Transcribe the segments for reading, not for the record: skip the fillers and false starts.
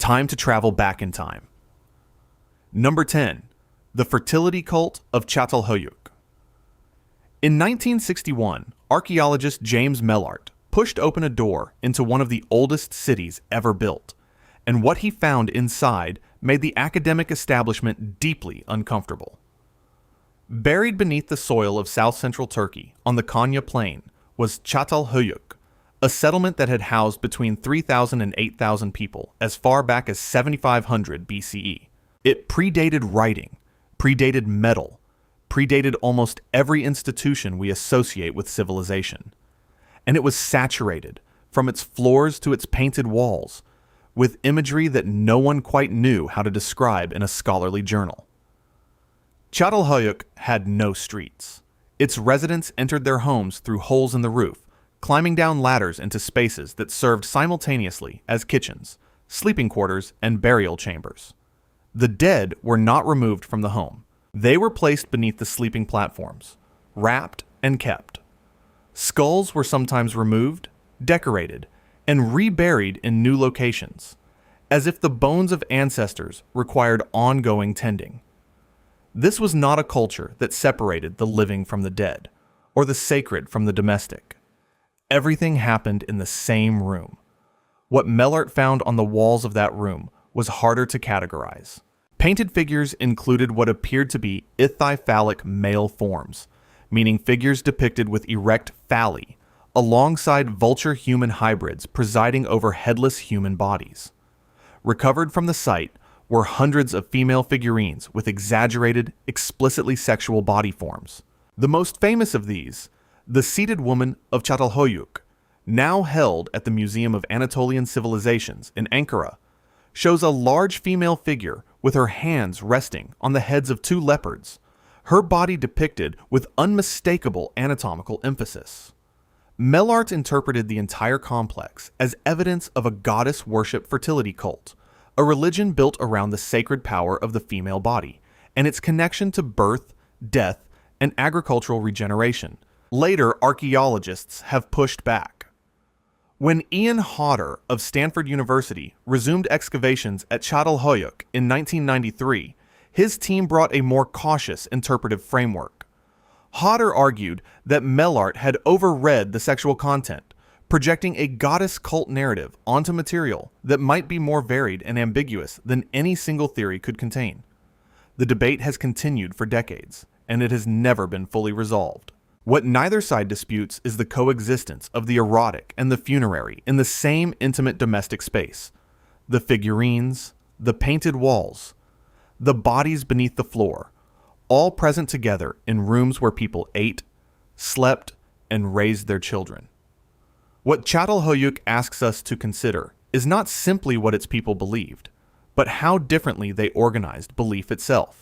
Time to travel back in time. Number 10. The fertility cult of Catalhoyuk. In 1961, archaeologist James Mellart pushed open a door into one of the oldest cities ever built, and what he found inside made the academic establishment deeply uncomfortable. Buried beneath the soil of south-central Turkey on the Konya Plain was Catalhoyuk, a settlement that had housed between 3,000 and 8,000 people as far back as 7500 BCE. It predated writing, predated metal, predated almost every institution we associate with civilization. And it was saturated, from its floors to its painted walls, with imagery that no one quite knew how to describe in a scholarly journal. Catalhoyuk had no streets. Its residents entered their homes through holes in the roof, climbing down ladders into spaces that served simultaneously as kitchens, sleeping quarters, and burial chambers. The dead were not removed from the home. They were placed beneath the sleeping platforms, wrapped and kept. Skulls were sometimes removed, decorated, and reburied in new locations, as if the bones of ancestors required ongoing tending. This was not a culture that separated the living from the dead, or the sacred from the domestic. Everything happened in the same room. What Mellart found on the walls of that room was harder to categorize. Painted figures included what appeared to be ithiphallic male forms, meaning figures depicted with erect phalli, alongside vulture-human hybrids presiding over headless human bodies. Recovered from the site were hundreds of female figurines with exaggerated, explicitly sexual body forms. The most famous of these, the seated woman of Catalhoyuk, now held at the Museum of Anatolian Civilizations in Ankara, shows a large female figure with her hands resting on the heads of two leopards, her body depicted with unmistakable anatomical emphasis. Mellart interpreted the entire complex as evidence of a goddess worship fertility cult, a religion built around the sacred power of the female body and its connection to birth, death, and agricultural regeneration. Later, archaeologists have pushed back. When Ian Hodder of Stanford University resumed excavations at Catalhoyuk in 1993, his team brought a more cautious interpretive framework. Hodder argued that Mellart had overread the sexual content, projecting a goddess cult narrative onto material that might be more varied and ambiguous than any single theory could contain. The debate has continued for decades, and it has never been fully resolved. What neither side disputes is the coexistence of the erotic and the funerary in the same intimate domestic space. The figurines, the painted walls, the bodies beneath the floor, all present together in rooms where people ate, slept, and raised their children. What Catalhoyuk asks us to consider is not simply what its people believed, but how differently they organized belief itself.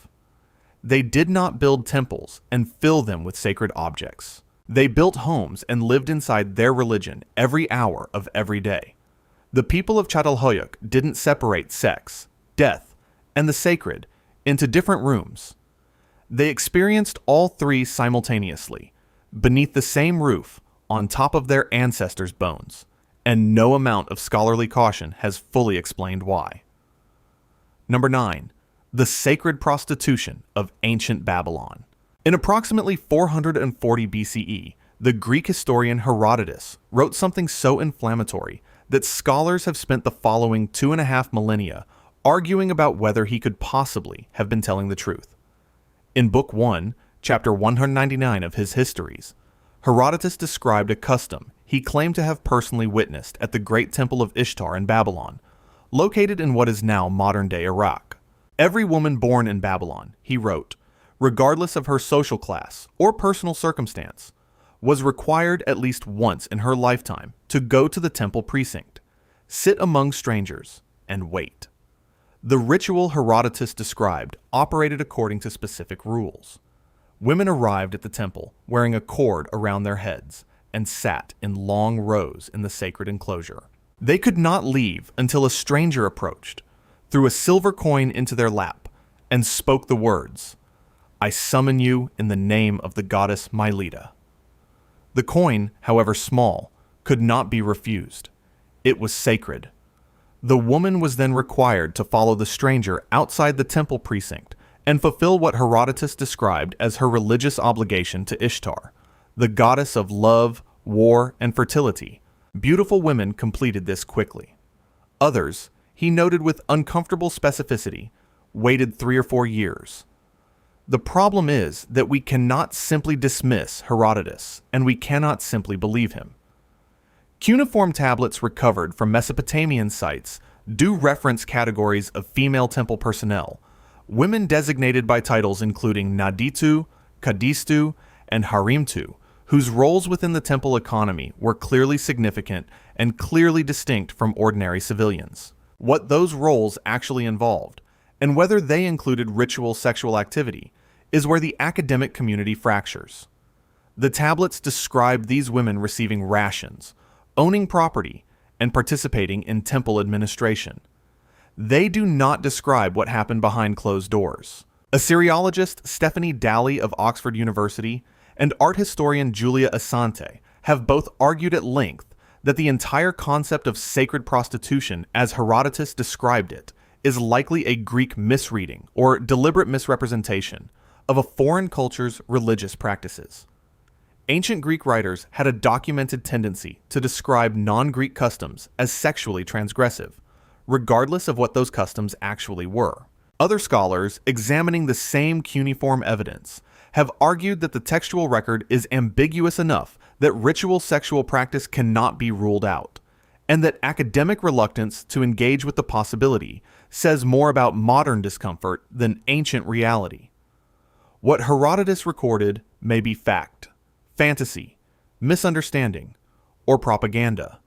They did not build temples and fill them with sacred objects. They built homes and lived inside their religion every hour of every day. The people of Catalhoyuk didn't separate sex, death, and the sacred into different rooms. They experienced all three simultaneously, beneath the same roof, on top of their ancestors' bones, and no amount of scholarly caution has fully explained why. Number 9. The sacred prostitution of ancient Babylon. In approximately 440 BCE, the Greek historian Herodotus wrote something so inflammatory that scholars have spent the following 2.5 millennia arguing about whether he could possibly have been telling the truth. In Book 1, Chapter 199 of his Histories, Herodotus described a custom he claimed to have personally witnessed at the Great Temple of Ishtar in Babylon, located in what is now modern-day Iraq. Every woman born in Babylon, he wrote, regardless of her social class or personal circumstance, was required at least once in her lifetime to go to the temple precinct, sit among strangers, and wait. The ritual Herodotus described operated according to specific rules. Women arrived at the temple wearing a cord around their heads and sat in long rows in the sacred enclosure. They could not leave until a stranger approached, threw a silver coin into their lap, and spoke the words, "I summon you in the name of the goddess Mylitta." The coin, however small, could not be refused. It was sacred. The woman was then required to follow the stranger outside the temple precinct and fulfill what Herodotus described as her religious obligation to Ishtar, the goddess of love, war, and fertility. Beautiful women completed this quickly. Others, he noted with uncomfortable specificity, waited 3 or 4 years. The problem is that we cannot simply dismiss Herodotus, and we cannot simply believe him. Cuneiform tablets recovered from Mesopotamian sites do reference categories of female temple personnel, women designated by titles including Naditu, Kadistu, and Harimtu, whose roles within the temple economy were clearly significant and clearly distinct from ordinary civilians. What those roles actually involved, and whether they included ritual sexual activity, is where the academic community fractures. The tablets describe these women receiving rations, owning property, and participating in temple administration. They do not describe what happened behind closed doors. Assyriologist Stephanie Dalley of Oxford University and art historian Julia Asante have both argued at length that the entire concept of sacred prostitution, as Herodotus described it, is likely a Greek misreading or deliberate misrepresentation of a foreign culture's religious practices. Ancient Greek writers had a documented tendency to describe non-Greek customs as sexually transgressive, regardless of what those customs actually were. Other scholars, examining the same cuneiform evidence, have argued that the textual record is ambiguous enough that ritual sexual practice cannot be ruled out, and that academic reluctance to engage with the possibility says more about modern discomfort than ancient reality. What Herodotus recorded may be fact, fantasy, misunderstanding, or propaganda.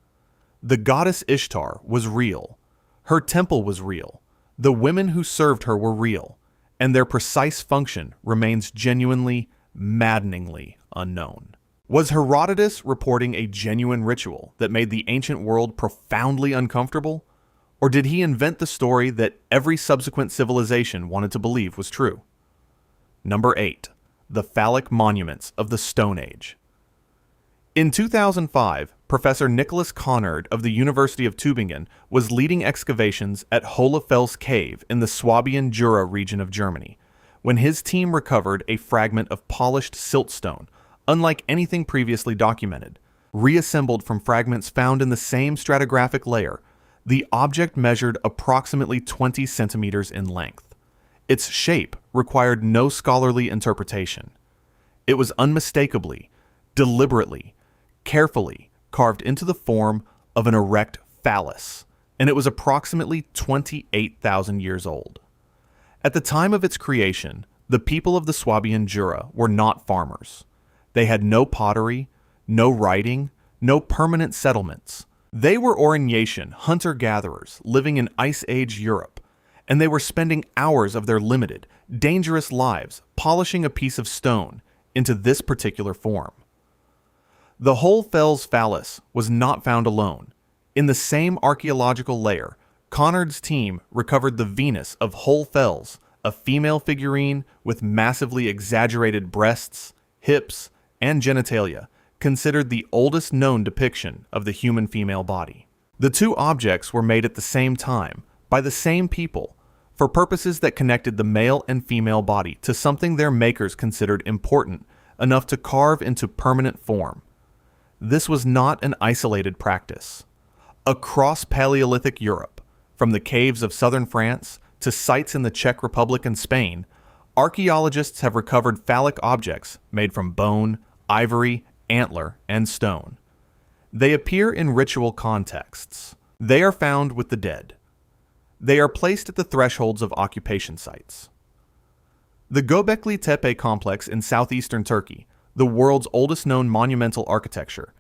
The goddess Ishtar was real. Her temple was real. The women who served her were real, and their precise function remains genuinely, maddeningly unknown. Was Herodotus reporting a genuine ritual that made the ancient world profoundly uncomfortable? Or did he invent the story that every subsequent civilization wanted to believe was true? Number 8. The phallic monuments of the Stone Age. In 2005, Professor Nicholas Conard of the University of Tübingen was leading excavations at Hohle Fels Cave in the Swabian Jura region of Germany, when his team recovered a fragment of polished siltstone, unlike anything previously documented. Reassembled from fragments found in the same stratigraphic layer, the object measured approximately 20 centimeters in length. Its shape required no scholarly interpretation. It was unmistakably, deliberately, carefully carved into the form of an erect phallus, and it was approximately 28,000 years old. At the time of its creation, the people of the Swabian Jura were not farmers. They had no pottery, no writing, no permanent settlements. They were Aurignacian hunter-gatherers living in Ice Age Europe, and they were spending hours of their limited, dangerous lives polishing a piece of stone into this particular form. The Hohle Fels phallus was not found alone. In the same archaeological layer, Conard's team recovered the Venus of Hohle Fels, a female figurine with massively exaggerated breasts, hips, and genitalia, considered the oldest known depiction of the human female body. The two objects were made at the same time, by the same people, for purposes that connected the male and female body to something their makers considered important enough to carve into permanent form. This was not an isolated practice. Across Paleolithic Europe, from the caves of southern France to sites in the Czech Republic and Spain, archaeologists have recovered phallic objects made from bone, ivory, antler, and stone. They appear in ritual contexts. They are found with the dead. They are placed at the thresholds of occupation sites. The Göbekli Tepe complex in southeastern Turkey, the world's oldest known monumental architecture,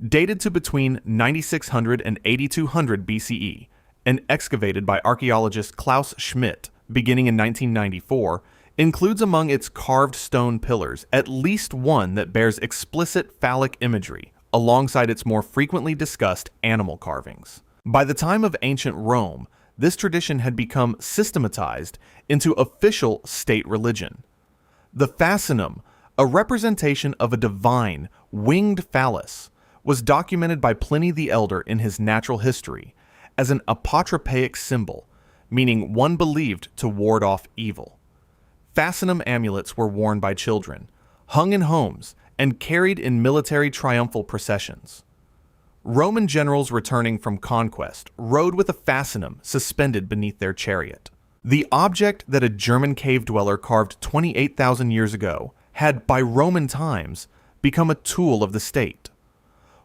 dated to between 9600 and 8200 BCE, and excavated by archaeologist Klaus Schmidt beginning in 1994, includes among its carved stone pillars at least one that bears explicit phallic imagery alongside its more frequently discussed animal carvings. By the time of ancient Rome, this tradition had become systematized into official state religion. The fascinum, a representation of a divine, winged phallus, was documented by Pliny the Elder in his Natural History as an apotropaic symbol, meaning one believed to ward off evil. Fascinum amulets were worn by children, hung in homes, and carried in military triumphal processions. Roman generals returning from conquest rode with a fascinum suspended beneath their chariot. The object that a German cave dweller carved 28,000 years ago had, by Roman times, become a tool of the state.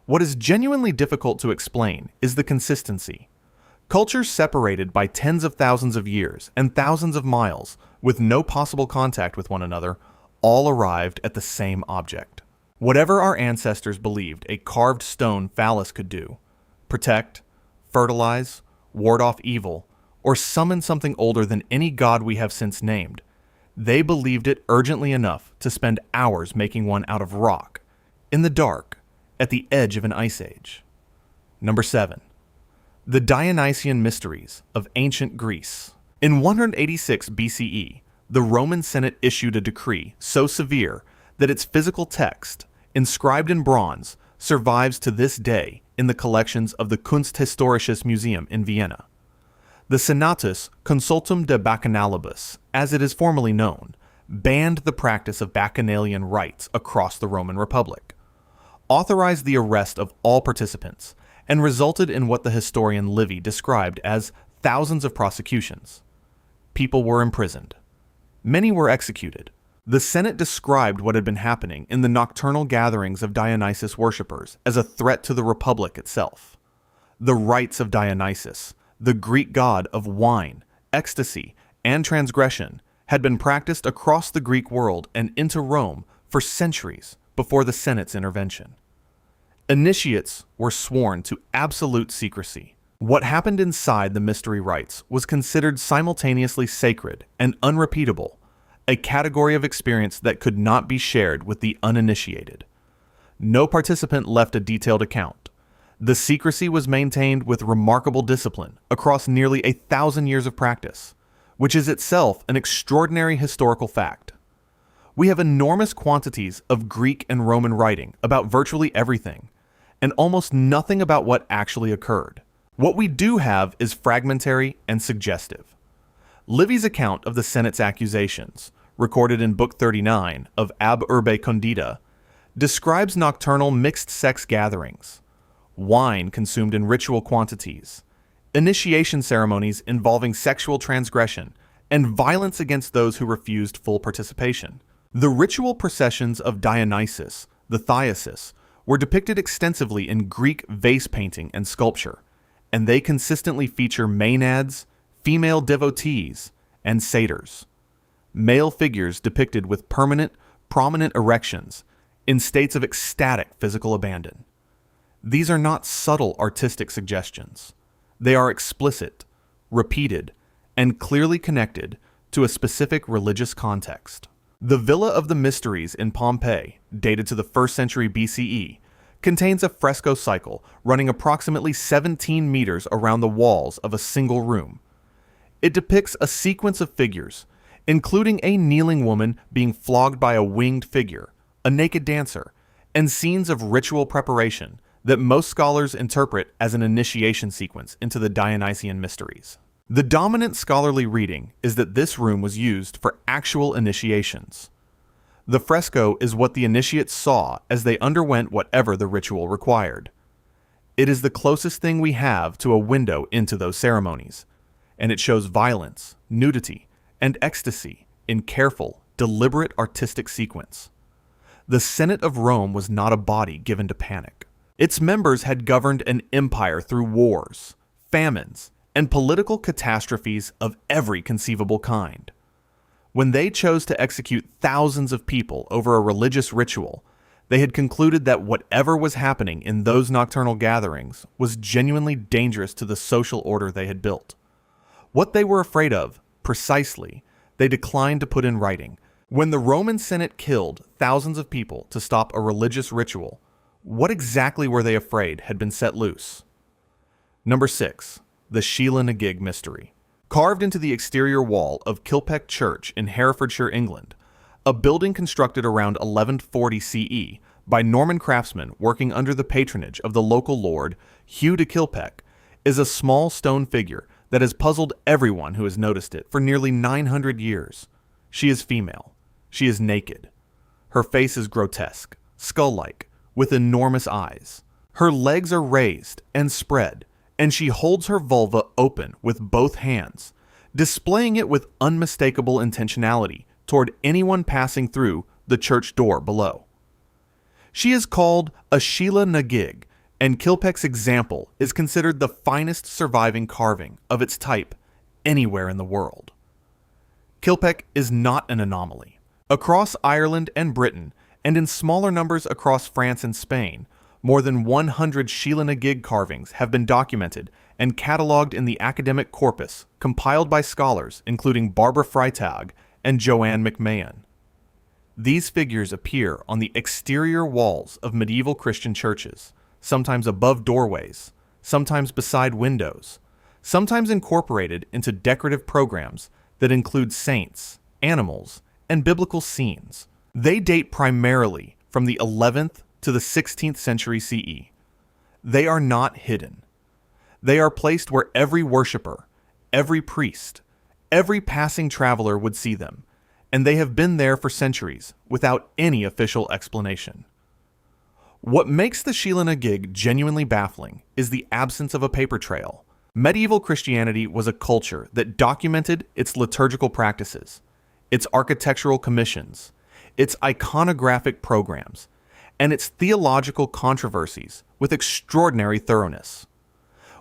What is genuinely difficult to explain is the consistency. Cultures separated by tens of thousands of years and thousands of miles, with no possible contact with one another, all arrived at the same object. Whatever our ancestors believed a carved stone phallus could do, protect, fertilize, ward off evil, or summon something older than any god we have since named, they believed it urgently enough to spend hours making one out of rock, in the dark, at the edge of an ice age. Number 7. The Dionysian mysteries of ancient Greece. In 186 BCE, the Roman Senate issued a decree so severe that its physical text, inscribed in bronze, survives to this day in the collections of the Kunsthistorisches Museum in Vienna. The Senatus Consultum de Bacchanalibus, as it is formally known, banned the practice of bacchanalian rites across the Roman Republic, authorized the arrest of all participants, and resulted in what the historian Livy described as thousands of prosecutions. People were imprisoned. Many were executed. The Senate described what had been happening in the nocturnal gatherings of Dionysus worshippers as a threat to the Republic itself. The rites of Dionysus, the Greek god of wine, ecstasy, and transgression, had been practiced across the Greek world and into Rome for centuries before the Senate's intervention. Initiates were sworn to absolute secrecy. What happened inside the mystery rites was considered simultaneously sacred and unrepeatable, a category of experience that could not be shared with the uninitiated. No participant left a detailed account. The secrecy was maintained with remarkable discipline across nearly 1,000 years of practice, which is itself an extraordinary historical fact. We have enormous quantities of Greek and Roman writing about virtually everything, and almost nothing about what actually occurred. What we do have is fragmentary and suggestive. Livy's account of the Senate's accusations, recorded in Book 39 of Ab Urbe Condita, describes nocturnal mixed-sex gatherings, wine consumed in ritual quantities, initiation ceremonies involving sexual transgression, and violence against those who refused full participation. The ritual processions of Dionysus, the Thyasis, were depicted extensively in Greek vase painting and sculpture, and they consistently feature maenads, female devotees, and satyrs. Male figures depicted with permanent, prominent erections in states of ecstatic physical abandon. These are not subtle artistic suggestions. They are explicit, repeated, and clearly connected to a specific religious context. The Villa of the Mysteries in Pompeii, dated to the 1st century BCE, contains a fresco cycle running approximately 17 meters around the walls of a single room. It depicts a sequence of figures, including a kneeling woman being flogged by a winged figure, a naked dancer, and scenes of ritual preparation that most scholars interpret as an initiation sequence into the Dionysian mysteries. The dominant scholarly reading is that this room was used for actual initiations. The fresco is what the initiates saw as they underwent whatever the ritual required. It is the closest thing we have to a window into those ceremonies, and it shows violence, nudity, and ecstasy in careful, deliberate artistic sequence. The Senate of Rome was not a body given to panic. Its members had governed an empire through wars, famines, and political catastrophes of every conceivable kind. When they chose to execute thousands of people over a religious ritual, they had concluded that whatever was happening in those nocturnal gatherings was genuinely dangerous to the social order they had built. What they were afraid of, precisely, they declined to put in writing. When the Roman Senate killed thousands of people to stop a religious ritual, what exactly were they afraid had been set loose? Number 6. The Sheela mystery. Carved into the exterior wall of Kilpeck Church in Herefordshire, England, a building constructed around 1140 CE by Norman craftsmen working under the patronage of the local lord Hugh de Kilpeck, is a small stone figure that has puzzled everyone who has noticed it for nearly 900 years. She is female. She is naked. Her face is grotesque, skull-like, with enormous eyes. Her legs are raised and spread, and she holds her vulva open with both hands, displaying it with unmistakable intentionality toward anyone passing through the church door below. She is called a Sheela Nagig, and Kilpeck's example is considered the finest surviving carving of its type anywhere in the world. Kilpeck is not an anomaly. Across Ireland and Britain, and in smaller numbers across France and Spain, more than 100 Sheela Nagig carvings have been documented and catalogued in the academic corpus compiled by scholars including Barbara Freitag and Joanne McMahon. These figures appear on the exterior walls of medieval Christian churches, sometimes above doorways, sometimes beside windows, sometimes incorporated into decorative programs that include saints, animals, and biblical scenes. They date primarily from the 11th to the 16th century CE. They are not hidden. They are placed where every worshiper, every priest, every passing traveler would see them, and they have been there for centuries without any official explanation. What makes the Sheela Nagig genuinely baffling is the absence of a paper trail. Medieval Christianity was a culture that documented its liturgical practices, its architectural commissions, its iconographic programs, and its theological controversies with extraordinary thoroughness.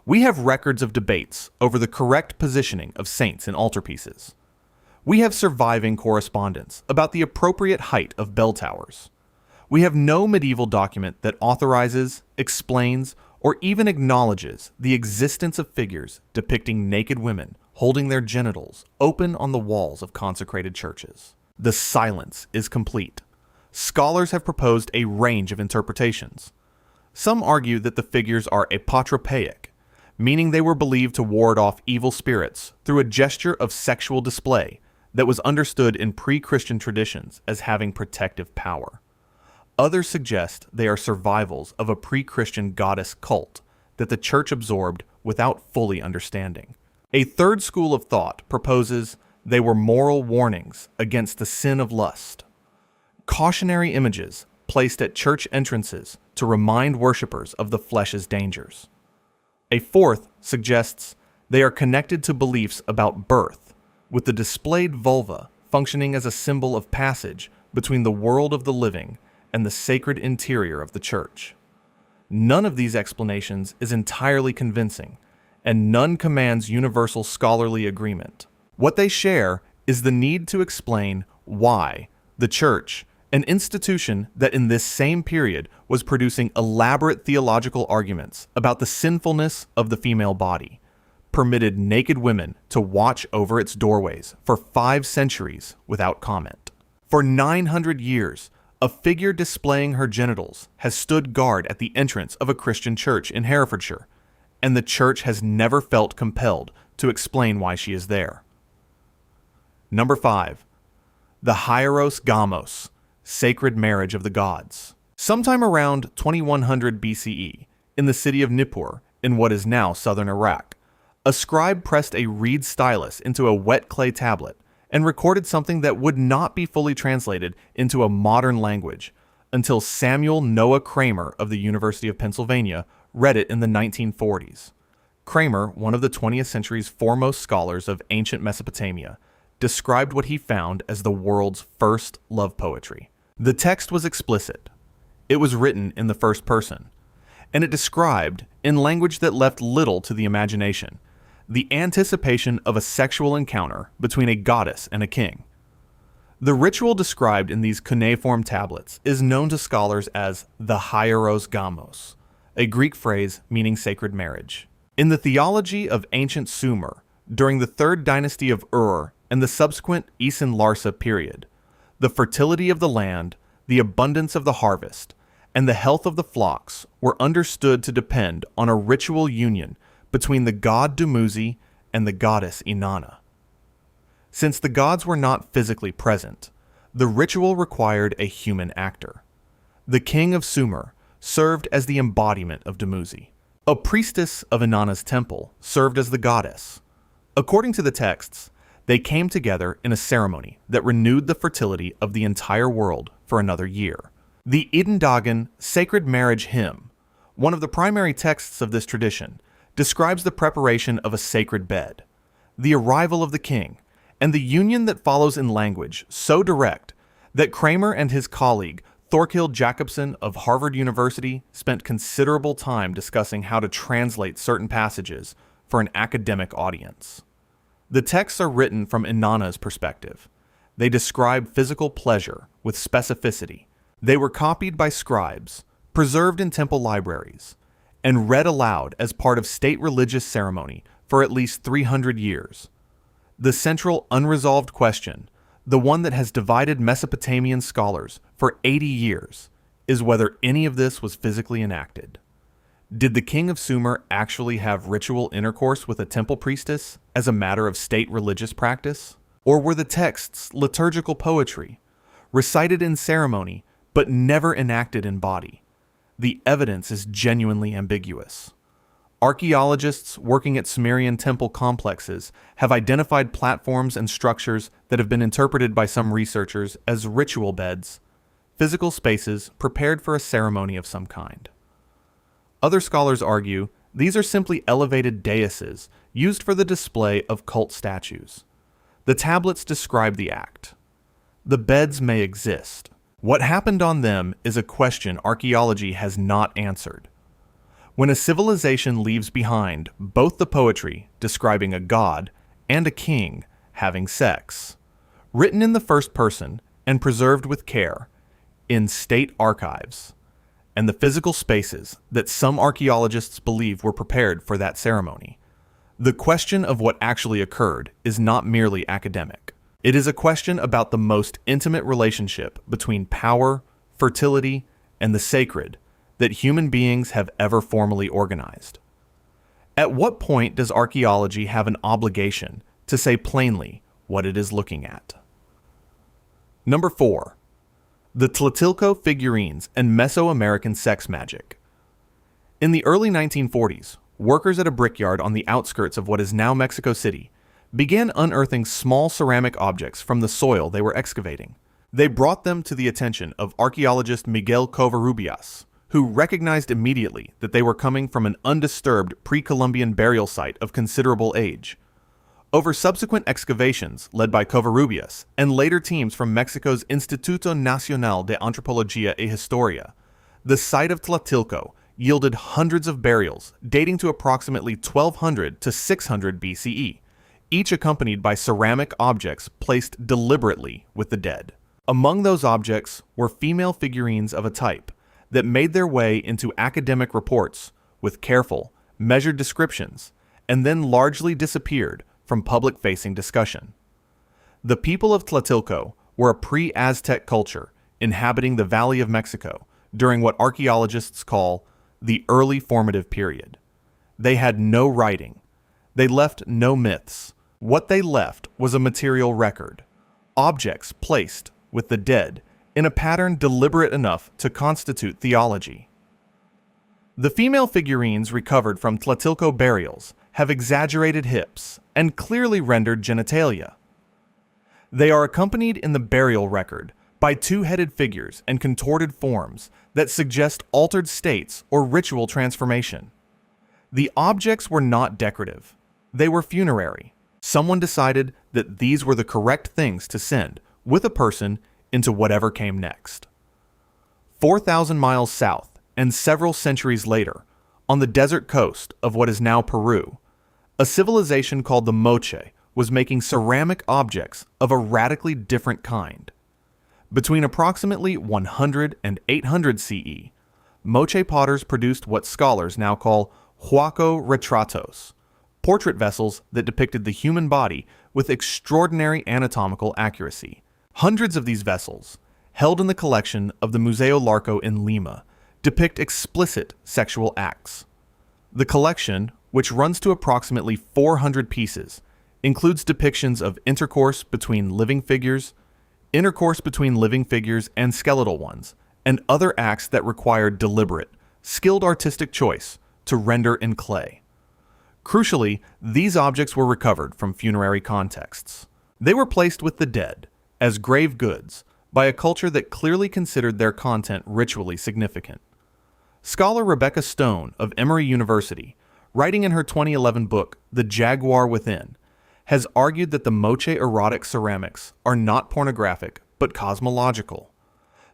We have records of debates over the correct positioning of saints in altarpieces. We have surviving correspondence about the appropriate height of bell towers. We have no medieval document that authorizes, explains, or even acknowledges the existence of figures depicting naked women holding their genitals open on the walls of consecrated churches. The silence is complete. Scholars have proposed a range of interpretations. Some argue that the figures are apotropaic, meaning they were believed to ward off evil spirits through a gesture of sexual display that was understood in pre-Christian traditions as having protective power. Others suggest they are survivals of a pre-Christian goddess cult that the church absorbed without fully understanding. A third school of thought proposes they were moral warnings against the sin of lust, cautionary images placed at church entrances to remind worshippers of the flesh's dangers. A fourth suggests they are connected to beliefs about birth, with the displayed vulva functioning as a symbol of passage between the world of the living and the sacred interior of the church. None of these explanations is entirely convincing, and none commands universal scholarly agreement. What they share is the need to explain why the church, an institution that in this same period was producing elaborate theological arguments about the sinfulness of the female body, permitted naked women to watch over its doorways for 5 centuries without comment. For 900 years, a figure displaying her genitals has stood guard at the entrance of a Christian church in Herefordshire, and the church has never felt compelled to explain why she is there. Number 5. The Hieros Gamos, Sacred Marriage of the Gods. Sometime around 2100 BCE, in the city of Nippur, in what is now southern Iraq, a scribe pressed a reed stylus into a wet clay tablet and recorded something that would not be fully translated into a modern language until Samuel Noah Kramer of the University of Pennsylvania read it in the 1940s. Kramer, one of the 20th century's foremost scholars of ancient Mesopotamia, described what he found as the world's first love poetry. The text was explicit. It was written in the first person, and it described, in language that left little to the imagination, the anticipation of a sexual encounter between a goddess and a king. The ritual described in these cuneiform tablets is known to scholars as the Hieros Gamos, a Greek phrase meaning sacred marriage. In the theology of ancient Sumer, during the 3rd dynasty of Ur and the subsequent Isin-Larsa period, the fertility of the land, the abundance of the harvest, and the health of the flocks were understood to depend on a ritual union between the god Dumuzi and the goddess Inanna. Since the gods were not physically present, the ritual required a human actor. The king of Sumer served as the embodiment of Dumuzi, A priestess of Inanna's temple served as the goddess. According to the texts, they came together in a ceremony that renewed the fertility of the entire world for another year. The Idendagen sacred marriage hymn, one of the primary texts of this tradition, describes the preparation of a sacred bed, the arrival of the king, and the union that follows in language so direct that Kramer and his colleague Thorkild Jacobsen of Harvard University spent considerable time discussing how to translate certain passages for an academic audience. The texts are written from Inanna's perspective. They describe physical pleasure with specificity. They were copied by scribes, preserved in temple libraries, and read aloud as part of state religious ceremony for at least 300 years. The central unresolved question, the one that has divided Mesopotamian scholars for 80 years, is whether any of this was physically enacted. Did the king of Sumer actually have ritual intercourse with a temple priestess as a matter of state religious practice? Or were the texts liturgical poetry, recited in ceremony but never enacted in body? The evidence is genuinely ambiguous. Archaeologists working at Sumerian temple complexes have identified platforms and structures that have been interpreted by some researchers as ritual beds, physical spaces prepared for a ceremony of some kind. Other scholars argue these are simply elevated daises used for the display of cult statues. The tablets describe the act. The beds may exist. What happened on them is a question archaeology has not answered. When a civilization leaves behind both the poetry describing a god and a king having sex, written in the first person and preserved with care in state archives, and the physical spaces that some archaeologists believe were prepared for that ceremony, the question of what actually occurred is not merely academic. It is a question about the most intimate relationship between power, fertility, and the sacred that human beings have ever formally organized. At what point does archaeology have an obligation to say plainly what it is looking at? Number 4. The Tlatelolco figurines and Mesoamerican sex magic. In the early 1940s, workers at a brickyard on the outskirts of what is now Mexico City began unearthing small ceramic objects from the soil they were excavating. They brought them to the attention of archaeologist Miguel Covarrubias, who recognized immediately that they were coming from an undisturbed pre-Columbian burial site of considerable age. Over subsequent excavations led by Covarrubias and later teams from Mexico's Instituto Nacional de Antropología y Historia, the site of Tlatelolco yielded hundreds of burials dating to approximately 1200 to 600 BCE, each accompanied by ceramic objects placed deliberately with the dead. Among those objects were female figurines of a type that made their way into academic reports with careful, measured descriptions, and then largely disappeared from public-facing discussion. The people of Tlatelolco were a pre-Aztec culture inhabiting the Valley of Mexico during what archaeologists call the early formative period. They had no writing. They left no myths. What they left was a material record, objects placed with the dead in a pattern deliberate enough to constitute theology. The female figurines recovered from Tlatelolco burials have exaggerated hips and clearly rendered genitalia. They are accompanied in the burial record by two-headed figures and contorted forms that suggest altered states or ritual transformation. The objects were not decorative. They were funerary. Someone decided that these were the correct things to send with a person into whatever came next. 4,000 miles south and several centuries later, on the desert coast of what is now Peru, a civilization called the Moche was making ceramic objects of a radically different kind. Between approximately 100 and 800 CE, Moche potters produced what scholars now call huaco retratos, portrait vessels that depicted the human body with extraordinary anatomical accuracy. Hundreds of these vessels, held in the collection of the Museo Larco in Lima, depict explicit sexual acts. The collection, which runs to approximately 400 pieces, includes depictions of intercourse between living figures and skeletal ones, and other acts that require deliberate, skilled artistic choice to render in clay. Crucially, these objects were recovered from funerary contexts. They were placed with the dead, as grave goods, by a culture that clearly considered their content ritually significant. Scholar Rebecca Stone of Emory University, writing in her 2011 book, The Jaguar Within, has argued that the moche erotic ceramics are not pornographic but cosmological.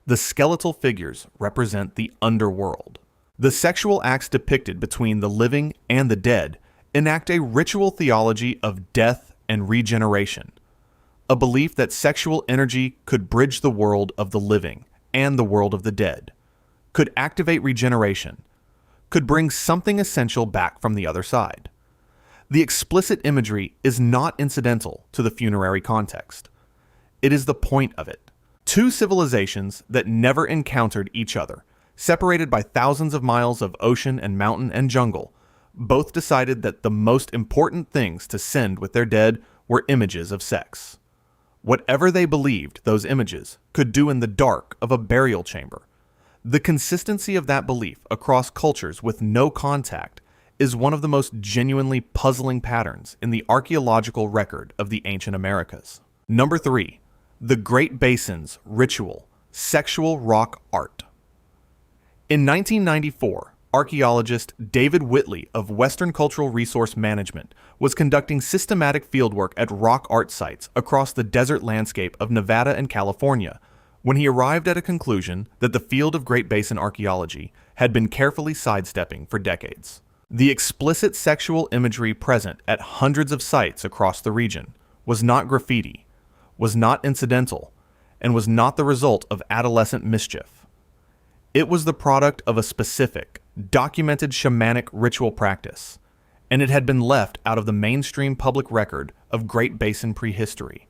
The skeletal figures represent the underworld. The sexual acts depicted between the living and the dead enact a ritual theology of death and regeneration, a belief that sexual energy could bridge the world of the living and the world of the dead, could activate regeneration, could bring something essential back from the other side. The explicit imagery is not incidental to the funerary context. It is the point of it. Two civilizations that never encountered each other, separated by thousands of miles of ocean and mountain and jungle, both decided that the most important things to send with their dead were images of sex. Whatever they believed those images could do in the dark of a burial chamber. The consistency of that belief across cultures with no contact is one of the most genuinely puzzling patterns in the archaeological record of the ancient Americas. Number 3. The Great Basin's ritual, sexual rock art. In 1994, archaeologist David Whitley of Western Cultural Resource Management was conducting systematic fieldwork at rock art sites across the desert landscape of Nevada and California when he arrived at a conclusion that the field of Great Basin archaeology had been carefully sidestepping for decades. The explicit sexual imagery present at hundreds of sites across the region was not graffiti, was not incidental, and was not the result of adolescent mischief. It was the product of a specific, documented shamanic ritual practice, and it had been left out of the mainstream public record of Great Basin prehistory,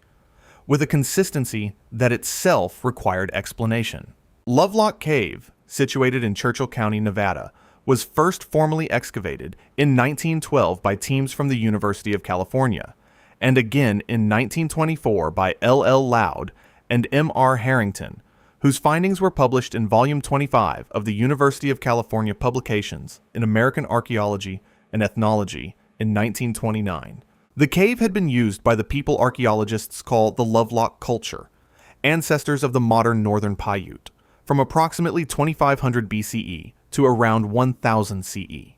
with a consistency that itself required explanation. Lovelock Cave, situated in Churchill County, Nevada, was first formally excavated in 1912 by teams from the University of California, and again in 1924 by L.L. Loud and M.R. Harrington, whose findings were published in Volume 25 of the University of California Publications in American Archaeology and Ethnology in 1929. The cave had been used by the people archaeologists call the Lovelock culture, ancestors of the modern northern Paiute, from approximately 2500 BCE to around 1000 CE.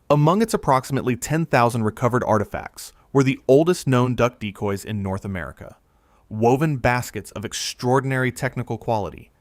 Among its approximately 10,000 recovered artifacts were the oldest known duck decoys in North America, woven baskets of extraordinary technical quality,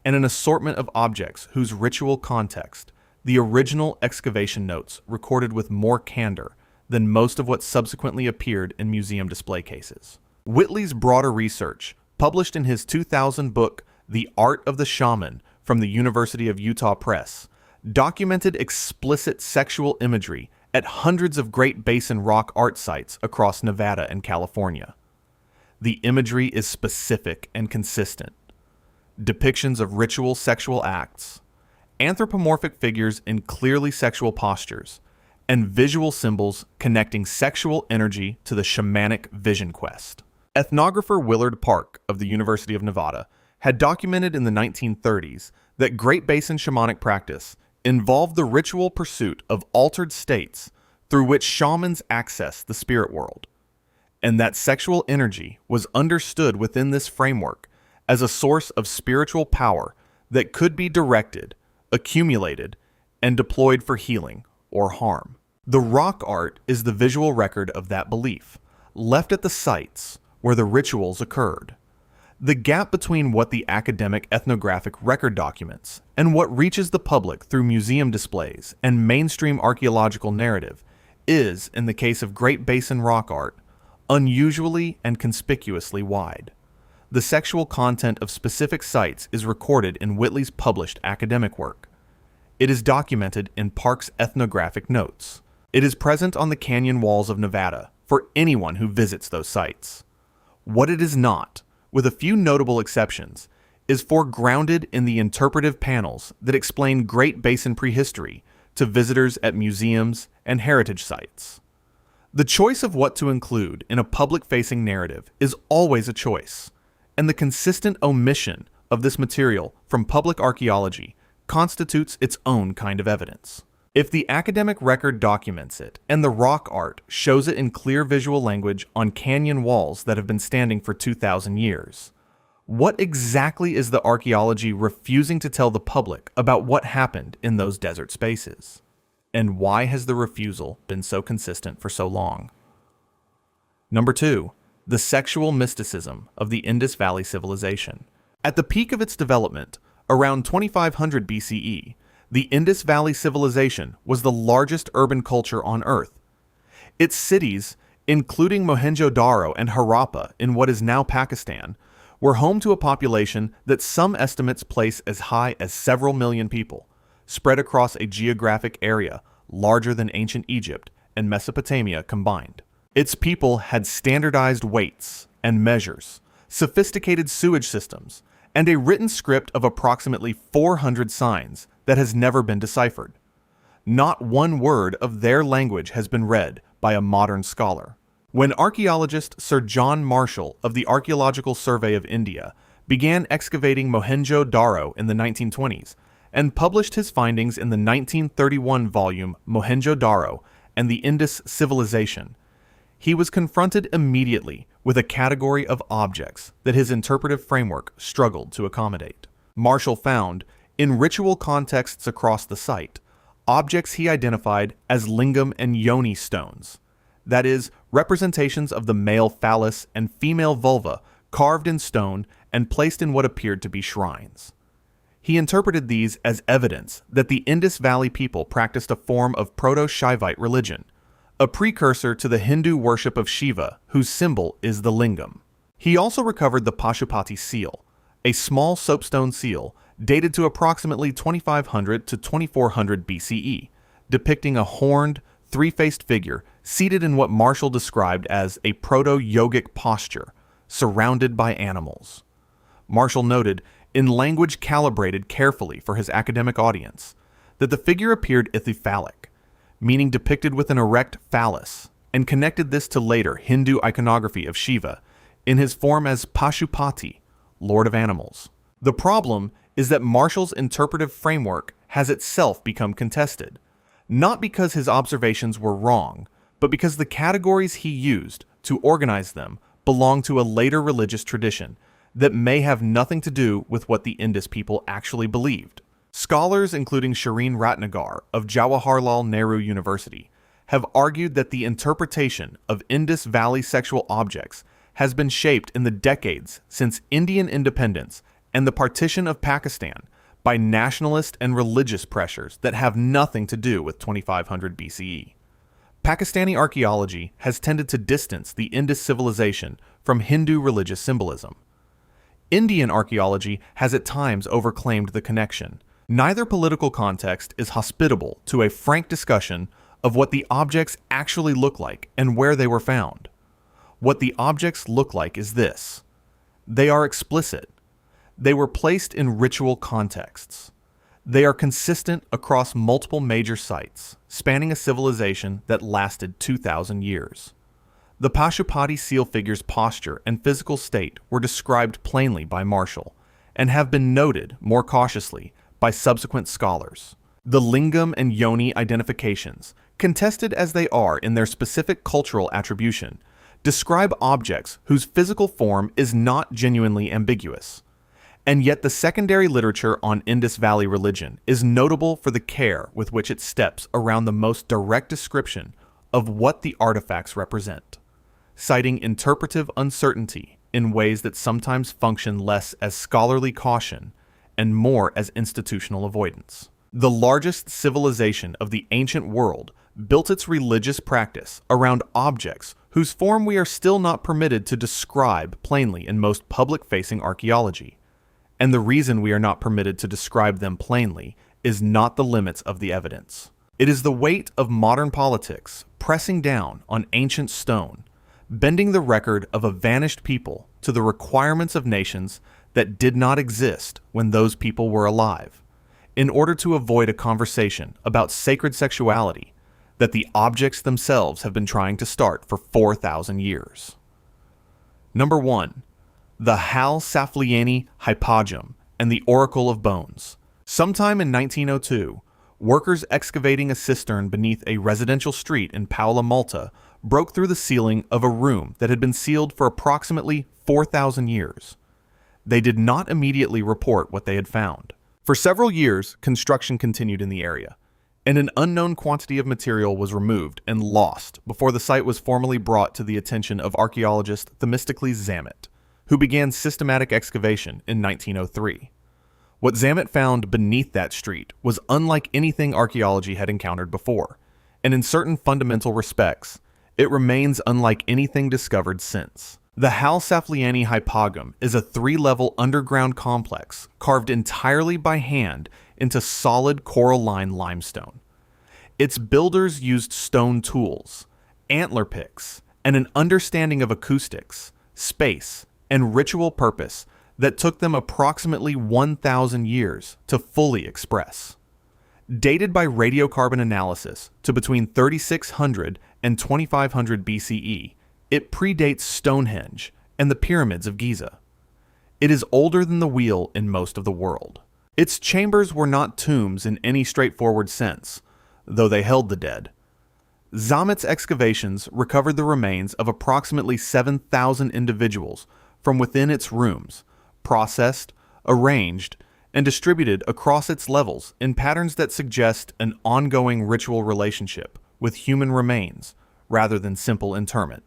and an assortment of objects whose ritual context the original excavation notes recorded with more candor than most of what subsequently appeared in museum display cases. Whitley's broader research, published in his 2000 book, The Art of the Shaman, from the University of Utah Press, documented explicit sexual imagery at hundreds of Great Basin rock art sites across Nevada and California. The imagery is specific and consistent. Depictions of ritual sexual acts, anthropomorphic figures in clearly sexual postures, and visual symbols connecting sexual energy to the shamanic vision quest. Ethnographer Willard Park of the University of Nevada had documented in the 1930s that Great Basin shamanic practice involved the ritual pursuit of altered states through which shamans access the spirit world, and that sexual energy was understood within this framework as a source of spiritual power that could be directed, accumulated, and deployed for healing or harm. The rock art is the visual record of that belief, left at the sites where the rituals occurred. The gap between what the academic ethnographic record documents and what reaches the public through museum displays and mainstream archaeological narrative is, in the case of Great Basin rock art, unusually and conspicuously wide. The sexual content of specific sites is recorded in Whitley's published academic work. It is documented in Park's ethnographic notes. It is present on the canyon walls of Nevada for anyone who visits those sites. What it is not, with a few notable exceptions, is foregrounded in the interpretive panels that explain Great Basin prehistory to visitors at museums and heritage sites. The choice of what to include in a public-facing narrative is always a choice, and the consistent omission of this material from public archaeology constitutes its own kind of evidence. If the academic record documents it, and the rock art shows it in clear visual language on canyon walls that have been standing for 2,000 years, what exactly is the archaeology refusing to tell the public about what happened in those desert spaces? And why has the refusal been so consistent for so long? Number 2. The sexual mysticism of the Indus Valley civilization. At the peak of its development, around 2500 BCE, the Indus Valley civilization was the largest urban culture on Earth. Its cities, including Mohenjo-Daro and Harappa in what is now Pakistan, were home to a population that some estimates place as high as several million people, spread across a geographic area larger than ancient Egypt and Mesopotamia combined. Its people had standardized weights and measures, sophisticated sewage systems, and a written script of approximately 400 signs that has never been deciphered. Not one word of their language has been read by a modern scholar. When archaeologist Sir John Marshall of the Archaeological Survey of India began excavating Mohenjo-Daro in the 1920s and published his findings in the 1931 volume Mohenjo-Daro and the Indus Civilization, he was confronted immediately with a category of objects that his interpretive framework struggled to accommodate. Marshall found, in ritual contexts across the site, objects he identified as lingam and yoni stones, that is, representations of the male phallus and female vulva carved in stone and placed in what appeared to be shrines. He interpreted these as evidence that the Indus Valley people practiced a form of Proto-Shaivite religion, a precursor to the Hindu worship of Shiva, whose symbol is the lingam. He also recovered the Pashupati seal, a small soapstone seal dated to approximately 2500 to 2400 BCE, depicting a horned, three-faced figure seated in what Marshall described as a proto-yogic posture, surrounded by animals. Marshall noted, in language calibrated carefully for his academic audience, that the figure appeared ithyphallic, meaning depicted with an erect phallus, and connected this to later Hindu iconography of Shiva in his form as Pashupati, Lord of Animals. The problem is that Marshall's interpretive framework has itself become contested, not because his observations were wrong, but because the categories he used to organize them belong to a later religious tradition that may have nothing to do with what the Indus people actually believed. Scholars including Shireen Ratnagar of Jawaharlal Nehru University have argued that the interpretation of Indus Valley sexual objects has been shaped in the decades since Indian independence and the partition of Pakistan by nationalist and religious pressures that have nothing to do with 2500 BCE. Pakistani archaeology has tended to distance the Indus civilization from Hindu religious symbolism. Indian archaeology has at times overclaimed the connection. Neither political context is hospitable to a frank discussion of what the objects actually look like and where they were found. What the objects look like is this: they are explicit. They were placed in ritual contexts. They are consistent across multiple major sites, spanning a civilization that lasted 2,000 years. The Pashupati seal figure's posture and physical state were described plainly by Marshall, and have been noted more cautiously by subsequent scholars. The lingam and yoni identifications, contested as they are in their specific cultural attribution, describe objects whose physical form is not genuinely ambiguous. And yet the secondary literature on Indus Valley religion is notable for the care with which it steps around the most direct description of what the artifacts represent, citing interpretive uncertainty in ways that sometimes function less as scholarly caution and more as institutional avoidance. The largest civilization of the ancient world built its religious practice around objects whose form we are still not permitted to describe plainly in most public-facing archaeology. And the reason we are not permitted to describe them plainly is not the limits of the evidence. It is the weight of modern politics pressing down on ancient stone, bending the record of a vanished people to the requirements of nations that did not exist when those people were alive, in order to avoid a conversation about sacred sexuality that the objects themselves have been trying to start for 4,000 years. Number 1. The Hal Saflieni Hypogeum and the Oracle of Bones. Sometime in 1902, Workers excavating a cistern beneath a residential street in Paola, Malta, broke through the ceiling of a room that had been sealed for approximately 4,000 years. They did not immediately report what they had found. For several years, construction continued in the area, and an unknown quantity of material was removed and lost before the site was formally brought to the attention of archaeologist Themistocles Zamet, who began systematic excavation in 1903. What Zamet found beneath that street was unlike anything archaeology had encountered before, and in certain fundamental respects, it remains unlike anything discovered since. The Hal Saflieni Hypogeum is a 3-level underground complex carved entirely by hand into solid coralline limestone. Its builders used stone tools, antler picks, and an understanding of acoustics, space, and ritual purpose that took them approximately 1,000 years to fully express. Dated by radiocarbon analysis to between 3600 and 2500 BCE, it predates Stonehenge and the pyramids of Giza. It is older than the wheel in most of the world. Its chambers were not tombs in any straightforward sense, though they held the dead. Zamet's excavations recovered the remains of approximately 7,000 individuals from within its rooms, processed, arranged, and distributed across its levels in patterns that suggest an ongoing ritual relationship with human remains rather than simple interment.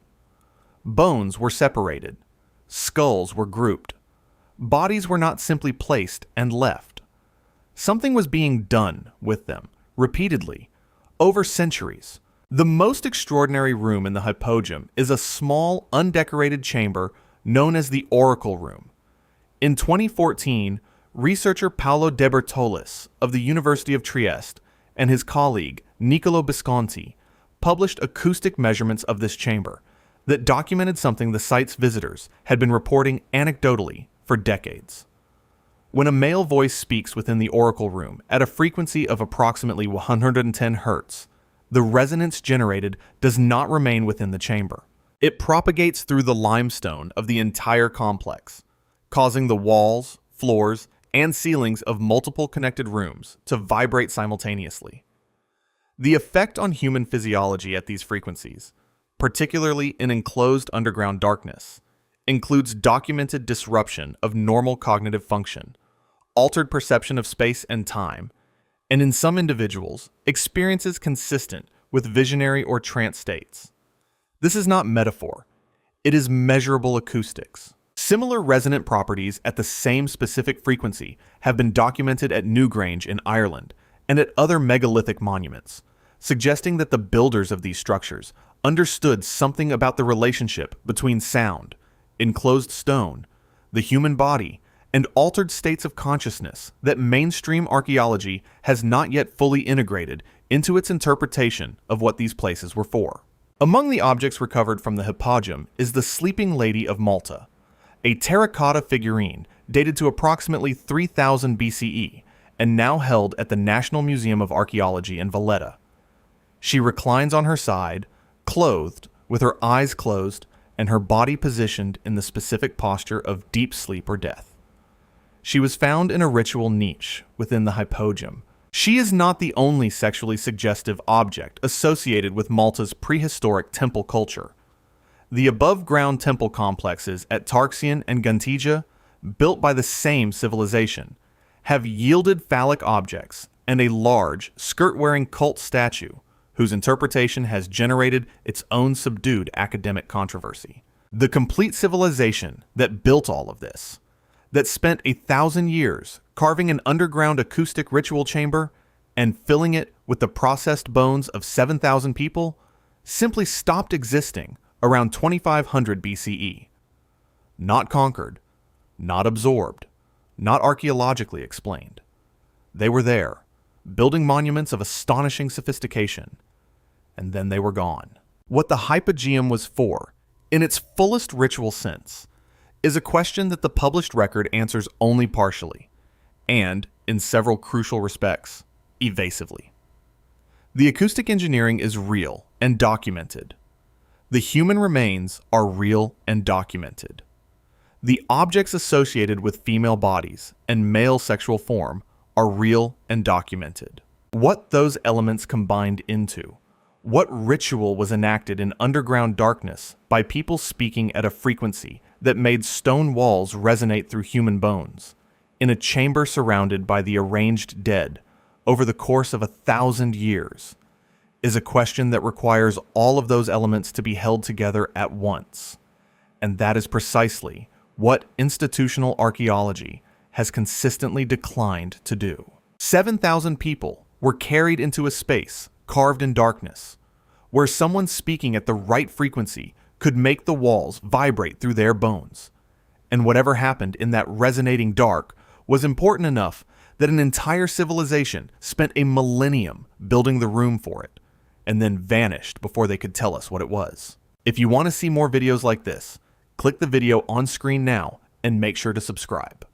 Bones were separated. Skulls were grouped. Bodies were not simply placed and left. Something was being done with them, repeatedly, over centuries. The most extraordinary room in the Hypogeum is a small, undecorated chamber known as the Oracle Room. In 2014, researcher Paolo De Bertolis of the University of Trieste and his colleague Niccolo Visconti published acoustic measurements of this chamber that documented something the site's visitors had been reporting anecdotally for decades. When a male voice speaks within the Oracle Room at a frequency of approximately 110 Hz, the resonance generated does not remain within the chamber. It propagates through the limestone of the entire complex, causing the walls, floors, and ceilings of multiple connected rooms to vibrate simultaneously. The effect on human physiology at these frequencies, particularly in enclosed underground darkness, includes documented disruption of normal cognitive function, altered perception of space and time, and in some individuals, experiences consistent with visionary or trance states. This is not metaphor. It is measurable acoustics. Similar resonant properties at the same specific frequency have been documented at Newgrange in Ireland and at other megalithic monuments, suggesting that the builders of these structures understood something about the relationship between sound, enclosed stone, the human body, and altered states of consciousness that mainstream archaeology has not yet fully integrated into its interpretation of what these places were for. Among the objects recovered from the Hypogeum is the Sleeping Lady of Malta, a terracotta figurine dated to approximately 3000 BCE and now held at the National Museum of Archaeology in Valletta. She reclines on her side, clothed, with her eyes closed and her body positioned in the specific posture of deep sleep or death. She was found in a ritual niche within the Hypogeum. She is not the only sexually suggestive object associated with Malta's prehistoric temple culture. The above-ground temple complexes at Tarxian and Guntija, built by the same civilization, have yielded phallic objects and a large, skirt-wearing cult statue whose interpretation has generated its own subdued academic controversy. The complete civilization that built all of this, that spent 1,000 years carving an underground acoustic ritual chamber and filling it with the processed bones of 7,000 people, simply stopped existing around 2500 BCE. Not conquered, not absorbed, not archaeologically explained. They were there, building monuments of astonishing sophistication, and then they were gone. What the Hypogeum was for, in its fullest ritual sense, is a question that the published record answers only partially, and, in several crucial respects, evasively. The acoustic engineering is real and documented. The human remains are real and documented. The objects associated with female bodies and male sexual form are real and documented. What those elements combined into. What ritual was enacted in underground darkness by people speaking at a frequency that made stone walls resonate through human bones, in a chamber surrounded by the arranged dead over the course of 1,000 years, is a question that requires all of those elements to be held together at once. And that is precisely what institutional archaeology has consistently declined to do. 7,000 people were carried into a space carved in darkness, where someone speaking at the right frequency could make the walls vibrate through their bones. And whatever happened in that resonating dark was important enough that an entire civilization spent a millennium building the room for it, and then vanished before they could tell us what it was. If you want to see more videos like this, click the video on screen now and make sure to subscribe.